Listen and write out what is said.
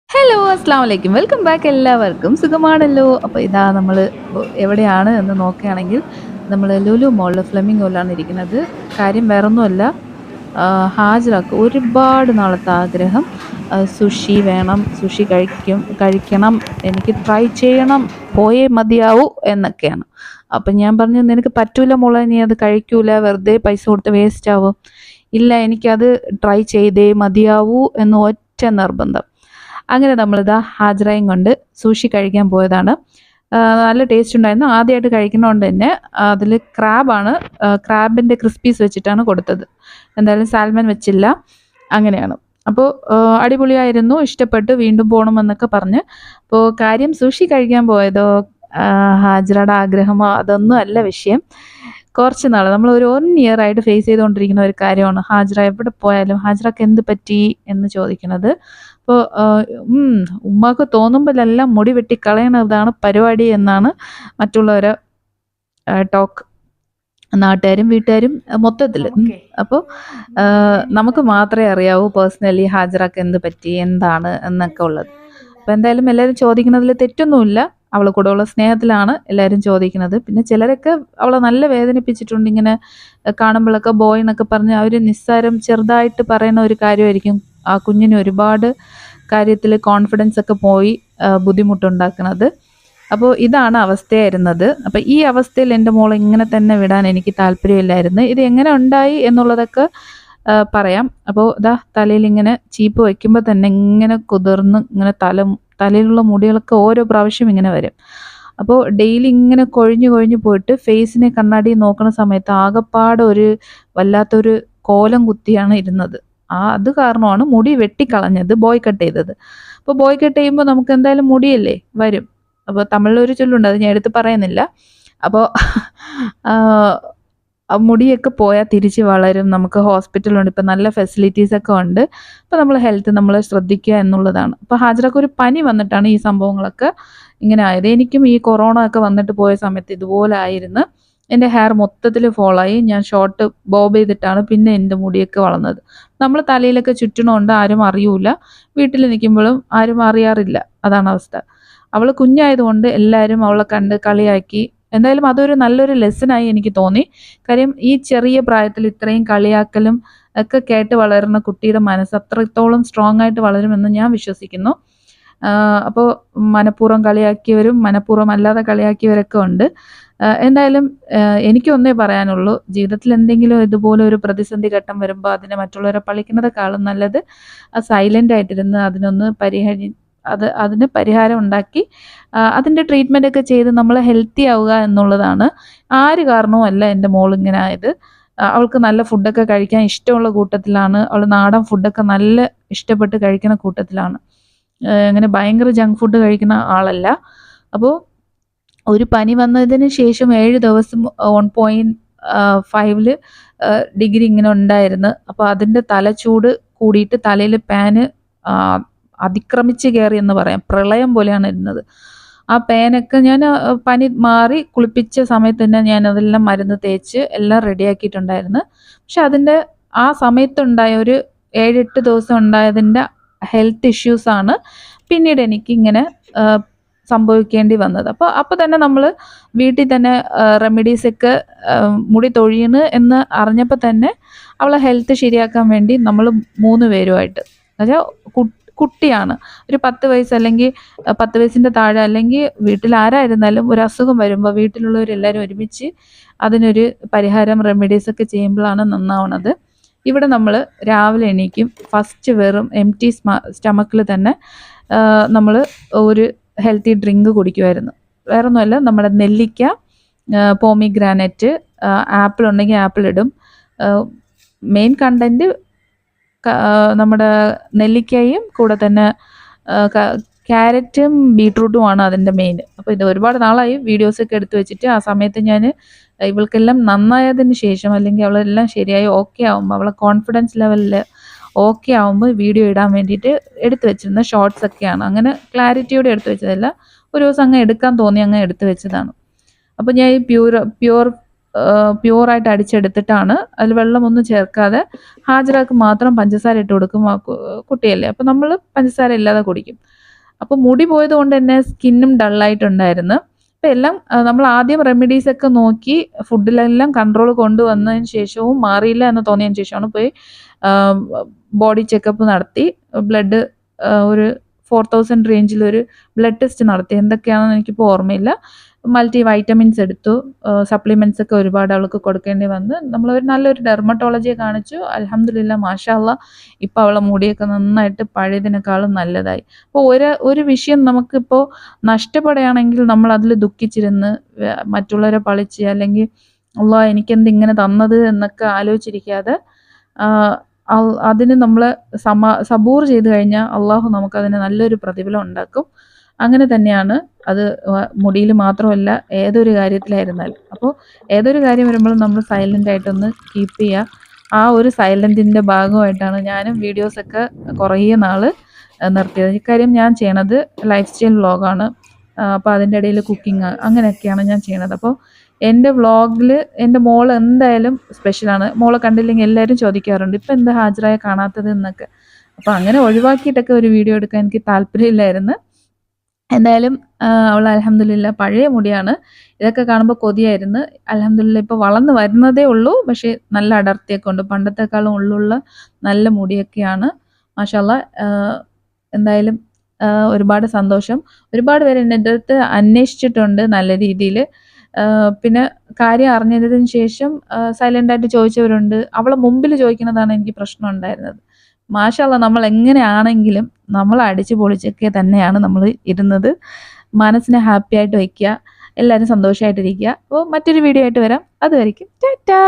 Hello അസ്സാം വലൈക്കും welcome back എല്ലാവർക്കും സുഖമാണല്ലോ. അപ്പോൾ ഇതാ നമ്മൾ എവിടെയാണ് എന്ന് നോക്കുകയാണെങ്കിൽ നമ്മൾ ലുലു മോളിൽ ഫ്ലെമിംഗോയിലാണ് ഇരിക്കുന്നത്. കാര്യം വേറൊന്നുമല്ല, ഹാജരാക്ക് ഒരുപാട് നാളത്തെ ആഗ്രഹം, സുഷി വേണം, സുഷി കഴിക്കണം, എനിക്ക് ട്രൈ ചെയ്യണം, പോയേ മതിയാവൂ എന്നൊക്കെയാണ്. അപ്പം ഞാൻ പറഞ്ഞു, നിനക്ക് പറ്റൂല മോളെ, നീ അത് കഴിക്കൂല, വെറുതെ പൈസ കൊടുത്ത് വേസ്റ്റ് ആവും. ഇല്ല, എനിക്കത് ട്രൈ ചെയ്തേ മതിയാവൂ എന്ന് ഒറ്റ നിർബന്ധം. അങ്ങനെ നമ്മളിതാ ഹാജറയും കൊണ്ട് സൂഷി കഴിക്കാൻ പോയതാണ്. നല്ല ടേസ്റ്റ് ഉണ്ടായിരുന്നു. ആദ്യമായിട്ട് കഴിക്കുന്നതുകൊണ്ട് തന്നെ അതിൽ ക്രാബാണ്, ക്രാബിൻ്റെ ക്രിസ്പീസ് വെച്ചിട്ടാണ് കൊടുത്തത്. എന്തായാലും സാൽമൺ വെച്ചില്ല. അങ്ങനെയാണ്. അപ്പോൾ അടിപൊളിയായിരുന്നു, ഇഷ്ടപ്പെട്ടു, വീണ്ടും പോകണമെന്നൊക്കെ പറഞ്ഞ്. അപ്പോൾ കാര്യം സുഷി കഴിക്കാൻ പോയതോ ഹാജറയുടെ ആഗ്രഹമോ അതൊന്നും അല്ല വിഷയം. കുറച്ച് നാൾ നമ്മൾ ഒരു 1 ഇയർ ആയിട്ട് ഫേസ് ചെയ്തുകൊണ്ടിരിക്കുന്ന ഒരു കാര്യമാണ് ഹാജറ എവിടെ പോയാലും ഹാജറക്ക് എന്ത് പറ്റി എന്ന് ചോദിക്കുന്നത്. അപ്പോൾ ഉമ്മാക്ക് തോന്നുമ്പോഴെല്ലാം മുടി വെട്ടി കളയണതാണ് പരിപാടി എന്നാണ് മറ്റുള്ളവരെ ടോക്ക്, നാട്ടുകാരും വീട്ടുകാരും മൊത്തത്തിൽ. അപ്പോൾ നമുക്ക് മാത്രമേ അറിയാവൂ പേഴ്സണലി ഹാജറാക്ക് എന്ത് പറ്റി, എന്താണ് എന്നൊക്കെ ഉള്ളത്. അപ്പോൾ എന്തായാലും എല്ലാവരും ചോദിക്കുന്നതിൽ തെറ്റൊന്നുമില്ല. അവളെ കൂടെയുള്ള സ്നേഹത്തിലാണ് എല്ലാവരും ചോദിക്കുന്നത്. പിന്നെ ചിലരൊക്കെ അവളെ നല്ല വേദനിപ്പിച്ചിട്ടുണ്ട്. ഇങ്ങനെ കാണുമ്പോഴൊക്കെ ബോയ് എന്നൊക്കെ പറഞ്ഞ് അവർ നിസ്സാരം ചെറുതായിട്ട് പറയുന്ന ഒരു കാര്യമായിരിക്കും ആ കുഞ്ഞിന് ഒരുപാട് കാര്യത്തിൽ കോൺഫിഡൻസ് ഒക്കെ പോയി ബുദ്ധിമുട്ടുണ്ടാക്കുന്നത്. അപ്പോൾ ഇതാണ് അവസ്ഥയായിരുന്നത്. അപ്പോൾ ഈ അവസ്ഥയിൽ എൻ്റെ മോളെ ഇങ്ങനെ തന്നെ വിടാൻ എനിക്ക് താല്പര്യമില്ലായിരുന്നു. ഇത് എങ്ങനെ ഉണ്ടായി എന്നുള്ളതൊക്കെ പറയാം. അപ്പോൾ ഇതാ തലയിൽ ഇങ്ങനെ ചീപ്പ് വയ്ക്കുമ്പോൾ തന്നെ ഇങ്ങനെ കുതിർന്ന് ഇങ്ങനെ തലയിലുള്ള മുടികളൊക്കെ ഓരോ പ്രാവശ്യം ഇങ്ങനെ വരും. അപ്പോൾ ഡെയിലി ഇങ്ങനെ കൊഴിഞ്ഞു കൊഴിഞ്ഞു പോയിട്ട് ഫേസിനെ കണ്ണാടി നോക്കുന്ന സമയത്ത് ആകെപ്പാടെ ഒരു വല്ലാത്തൊരു കോലം കുത്തിയാണ് ഇരുന്നത്. അത് കാരണമാണ് മുടി വെട്ടിക്കളഞ്ഞത്, ബോയ് കട്ട് ചെയ്തത്. അപ്പോൾ ബോയ് കട്ട് ചെയ്യുമ്പോൾ നമുക്ക് എന്തായാലും മുടിയല്ലേ വരും. അപ്പോൾ തമിഴിലൊരു ചൊല്ലുണ്ട്, അത് ഞാൻ എടുത്ത് പറയുന്നില്ല. അപ്പോൾ മുടിയൊക്കെ പോയാൽ തിരിച്ച് വളരും. നമുക്ക് ഹോസ്പിറ്റലുണ്ട്, ഇപ്പം നല്ല ഫെസിലിറ്റീസൊക്കെ ഉണ്ട്. അപ്പോൾ നമ്മൾ ഹെൽത്ത് നമ്മൾ ശ്രദ്ധിക്കുക എന്നുള്ളതാണ്. അപ്പോൾ ഹാജറക്ക് ഒരു പനി വന്നിട്ടാണ് ഈ സംഭവങ്ങളൊക്കെ ഇങ്ങനെ ആയത്. എനിക്കും ഈ കൊറോണ ഒക്കെ വന്നിട്ട് പോയ സമയത്ത് ഇതുപോലെ ആയിരുന്നു. എൻ്റെ ഹെയർ മൊത്തത്തിൽ ഫോളായി. ഞാൻ ഷോർട്ട് ബോബ് ചെയ്തിട്ടാണ് പിന്നെ എൻ്റെ മുടിയൊക്കെ വളർന്നത്. നമ്മൾ തലയിലൊക്കെ ചുറ്റണമുണ്ട്, ആരും അറിയൂല. വീട്ടിൽ നിൽക്കുമ്പോഴും ആരും അറിയാറില്ല. അതാണ് അവസ്ഥ. അവൾ കുഞ്ഞായതുകൊണ്ട് എല്ലാവരും അവളെ കണ്ട് കളിയാക്കി. എന്തായാലും അതൊരു നല്ലൊരു ലെസണായി എനിക്ക് തോന്നി. കാര്യം ഈ ചെറിയ പ്രായത്തിൽ ഇത്രയും കളിയാക്കലും ഒക്കെ കേട്ട് വളരുന്ന കുട്ടിയുടെ മനസ്സ് അത്രത്തോളം സ്ട്രോങ് ആയിട്ട് വളരുമെന്ന് ഞാൻ വിശ്വസിക്കുന്നു. അപ്പോൾ മനഃപൂർവ്വം കളിയാക്കിയവരും മനഃപൂർവ്വം അല്ലാതെ കളിയാക്കിയവരൊക്കെ ഉണ്ട്. എന്തായാലും എനിക്കൊന്നേ പറയാനുള്ളൂ, ജീവിതത്തിൽ എന്തെങ്കിലും ഇതുപോലെ ഒരു പ്രതിസന്ധി ഘട്ടം വരുമ്പോൾ അതിനെ മറ്റുള്ളവരെ പഴിക്കുന്നതിനേക്കാളും നല്ലത് സൈലൻ്റ് ആയിട്ടിരുന്ന് അതിന് പരിഹാരം ഉണ്ടാക്കി അതിൻ്റെ ട്രീറ്റ്മെൻ്റ് ഒക്കെ ചെയ്ത് നമ്മൾ ഹെൽത്തി ആവുക എന്നുള്ളതാണ്. ആര് കാരണവും അല്ല എൻ്റെ മോളിങ്ങനെ ആയത്. അവൾക്ക് നല്ല ഫുഡൊക്കെ കഴിക്കാൻ ഇഷ്ടമുള്ള കൂട്ടത്തിലാണ്. അവൾ നാടൻ ഫുഡൊക്കെ നല്ല ഇഷ്ടപ്പെട്ട് കഴിക്കുന്ന കൂട്ടത്തിലാണ്. അങ്ങനെ ഭയങ്കര ജങ്ക് ഫുഡ് കഴിക്കുന്ന ആളല്ല. അപ്പോൾ ഒരു പനി വന്നതിന് ശേഷം 7 ദിവസം 1.5 ഡിഗ്രി ഇങ്ങനെ ഉണ്ടായിരുന്നു. അപ്പോൾ അതിൻ്റെ തലച്ചൂട് കൂടിയിട്ട് തലയിൽ പാന് അതിക്രമിച്ച് കയറി എന്ന് പറയാം. പ്രളയം പോലെയാണ് ഇരുന്നത്. ആ പേനൊക്കെ ഞാൻ പനി മാറി കുളിപ്പിച്ച സമയത്ത് തന്നെ ഞാൻ അതെല്ലാം മരുന്ന് തേച്ച് എല്ലാം റെഡിയാക്കിയിട്ടുണ്ടായിരുന്നു. പക്ഷെ അതിൻ്റെ ആ സമയത്തുണ്ടായ ഒരു 7-8 ദിവസം ഉണ്ടായതിൻ്റെ ഹെൽത്ത് ഇഷ്യൂസാണ് പിന്നീട് എനിക്കിങ്ങനെ സംഭവിക്കേണ്ടി വന്നത്. അപ്പോൾ തന്നെ നമ്മൾ വീട്ടിൽ തന്നെ റെമഡീസൊക്കെ മുടി തൊഴിയുന്നു എന്ന് അറിഞ്ഞപ്പോൾ തന്നെ അവളെ ഹെൽത്ത് ശരിയാക്കാൻ വേണ്ടി നമ്മൾ 3 പേരുമായിട്ട്, എന്നുവെച്ചാൽ കുട്ടിയാണ്, ഒരു 10 വയസ്സ് അല്ലെങ്കിൽ 10 വയസ്സിൻ്റെ താഴെ അല്ലെങ്കിൽ വീട്ടിൽ ആരായിരുന്നാലും ഒരു അസുഖം വരുമ്പോൾ വീട്ടിലുള്ളവരെല്ലാവരും ഒരുമിച്ച് അതിനൊരു പരിഹാരം റെമഡീസൊക്കെ ചെയ്യുമ്പോഴാണ് നന്നാവണത്. ഇവിടെ നമ്മൾ രാവിലെ എണീക്കും, ഫസ്റ്റ് വെറും എംപ്റ്റി സ്റ്റമക്കിൽ തന്നെ നമ്മൾ ഒരു ഹെൽത്തി ഡ്രിങ്ക് കുടിക്കുമായിരുന്നു. വേറൊന്നുമല്ല, നമ്മുടെ നെല്ലിക്ക, പോമിഗ്രാനറ്റ്, ആപ്പിൾ ഉണ്ടെങ്കിൽ ആപ്പിൾ ഇടും. മെയിൻ കണ്ടൻറ്റ് നമ്മുടെ നെല്ലിക്കയും കൂടെ തന്നെ ക്യാരറ്റും ബീട്രൂട്ടുമാണ് അതിൻ്റെ മെയിൻ. അപ്പോൾ ഇത് ഒരുപാട് നാളായി വീഡിയോസൊക്കെ എടുത്തു വെച്ചിട്ട്. ആ സമയത്ത് ഞാൻ ഇവൾക്കെല്ലാം നന്നായതിന് ശേഷം അല്ലെങ്കിൽ അവളെല്ലാം ശരിയായി ഓക്കെ ആകുമ്പോൾ, അവളെ കോൺഫിഡൻസ് ലെവലിൽ ഓക്കെ ആകുമ്പോൾ വീഡിയോ ഇടാൻ വേണ്ടിയിട്ട് എടുത്തു വെച്ചിരുന്ന ഷോർട്സൊക്കെയാണ്. അങ്ങനെ ക്ലാരിറ്റിയോടെ എടുത്തു വെച്ചതല്ല, ഒരു ദിവസം അങ്ങ് എടുക്കാൻ തോന്നി അങ്ങ് എടുത്തു വെച്ചതാണ്. അപ്പോൾ ഞാൻ ഈ പ്യൂർ പ്യുവറായിട്ട് അടിച്ചെടുത്തിട്ടാണ് അതിൽ വെള്ളമൊന്നും ചേർക്കാതെ ഹാജരാക്ക് മാത്രം പഞ്ചസാര ഇട്ട് കൊടുക്കും. കുട്ടിയല്ലേ, അപ്പോൾ നമ്മൾ പഞ്ചസാര ഇല്ലാതെ കുടിക്കും. അപ്പോൾ മുടി പോയത് കൊണ്ട് തന്നെ സ്കിന്നും ഡള്ളായിട്ടുണ്ടായിരുന്നു. അപ്പോൾ എല്ലാം നമ്മൾ ആദ്യം റെമഡീസ് ഒക്കെ നോക്കി ഫുഡിലെല്ലാം കൺട്രോൾ കൊണ്ടുവന്നതിന് ശേഷവും മാറിയില്ല എന്ന് തോന്നിയതിന് ശേഷമാണ് പോയി ബോഡി ചെക്കപ്പ് നടത്തി. ബ്ലഡ് ഒരു 4000 റേഞ്ചിലൊരു ബ്ലഡ് ടെസ്റ്റ് നടത്തി. എന്തൊക്കെയാണെന്ന് എനിക്കിപ്പോൾ ഓർമ്മയില്ല. മൾട്ടി വൈറ്റമിൻസ് എടുത്തു. സപ്ലിമെൻറ്റ്സ് ഒക്കെ ഒരുപാട് അവൾക്ക് കൊടുക്കേണ്ടി വന്ന്. നമ്മളൊരു നല്ലൊരു ഡെർമറ്റോളജിയെ കാണിച്ചു. അൽഹംദുലില്ലാ മാഷാ അല്ലാഹ് ഇപ്പോൾ അവളെ മുടിയൊക്കെ നന്നായിട്ട് പഴയതിനേക്കാളും നല്ലതായി. അപ്പോൾ ഒരു വിഷയം നമുക്കിപ്പോൾ നഷ്ടപ്പെടുകയാണെങ്കിൽ നമ്മൾ അതിൽ ദുഃഖിച്ചിരുന്ന് മറ്റുള്ളവരെ പളിച്ച് അല്ലെങ്കിൽ അല്ലാഹ് എനിക്കെന്ത് ഇങ്ങനെ തന്നത് എന്നൊക്കെ ആലോചിച്ചിരിക്കാതെ അതിന് നമ്മൾ സബൂർ ചെയ്ത് കഴിഞ്ഞാൽ അള്ളാഹു നമുക്കതിന് നല്ലൊരു പ്രതിഫലം ഉണ്ടാക്കും. അങ്ങനെ തന്നെയാണ് അത് മുടിയിൽ മാത്രമല്ല ഏതൊരു കാര്യത്തിലായിരുന്നാലും. അപ്പോൾ ഏതൊരു കാര്യം വരുമ്പോഴും നമ്മൾ സൈലൻ്റ് ആയിട്ടൊന്ന് കീപ്പ് ചെയ്യുക. ആ ഒരു സൈലൻറ്റിൻ്റെ ഭാഗമായിട്ടാണ് ഞാനും വീഡിയോസൊക്കെ കുറേ നാൾ നിർത്തിയത്. ഇക്കാര്യം ഞാൻ ചെയ്യണത് ലൈഫ് സ്റ്റൈൽ വ്ളോഗാണ്. അപ്പോൾ അതിൻ്റെ ഇടയിൽ കുക്കിംഗ് അങ്ങനെയൊക്കെയാണ് ഞാൻ ചെയ്യണത്. അപ്പോൾ എൻ്റെ വ്ളോഗിൽ എൻ്റെ മോൾ എന്തായാലും സ്പെഷ്യലാണ്. മോളെ കണ്ടില്ലെങ്കിൽ എല്ലാവരും ചോദിക്കാറുണ്ട് ഇപ്പം എന്താ ഹാജരായ കാണാത്തത് എന്നൊക്കെ. അപ്പോൾ അങ്ങനെ ഒഴിവാക്കിയിട്ടൊക്കെ ഒരു വീഡിയോ എടുക്കാൻ എനിക്ക് താല്പര്യമില്ലായിരുന്നു. എന്തായാലും അവൾ അൽഹംദുലില്ലാ പഴയ മുടിയാണ്. ഇതൊക്കെ കാണുമ്പോൾ കൊതിയായിരുന്നു. അൽഹംദുലില്ലാ ഇപ്പോൾ വളർന്ന് വരുന്നതേ ഉള്ളൂ. പക്ഷേ നല്ല അടർത്തിയൊക്കെ ഉണ്ട്. പണ്ടത്തെക്കാളും ഉള്ളുള്ള നല്ല മുടിയൊക്കെയാണ്. മാഷാ അല്ലാ. എന്തായാലും ഒരുപാട് സന്തോഷം. ഒരുപാട് പേര് എൻ്റെ അടുത്ത് അന്വേഷിച്ചിട്ടുണ്ട് നല്ല രീതിയിൽ. പിന്നെ കാര്യം അറിഞ്ഞതിന് ശേഷം സൈലൻ്റായിട്ട് ചോദിച്ചവരുണ്ട്. അവളെ മുമ്പിൽ ചോദിക്കുന്നതാണ് എനിക്ക് പ്രശ്നം ഉണ്ടായിരുന്നത്. മാഷാ അല്ലാ നമ്മൾ എങ്ങനെയാണെങ്കിലും നമ്മൾ അടിച്ച് പൊളിച്ചൊക്കെ തന്നെയാണ് നമ്മൾ ഇരുന്നത്. മനസ്സിനെ ഹാപ്പി ആയിട്ട് വയ്ക്കുക. എല്ലാവരും സന്തോഷമായിട്ടിരിക്കുക. അപ്പോൾ മറ്റൊരു വീഡിയോ ആയിട്ട് വരാം. അതുവരേക്കും ടാറ്റാ.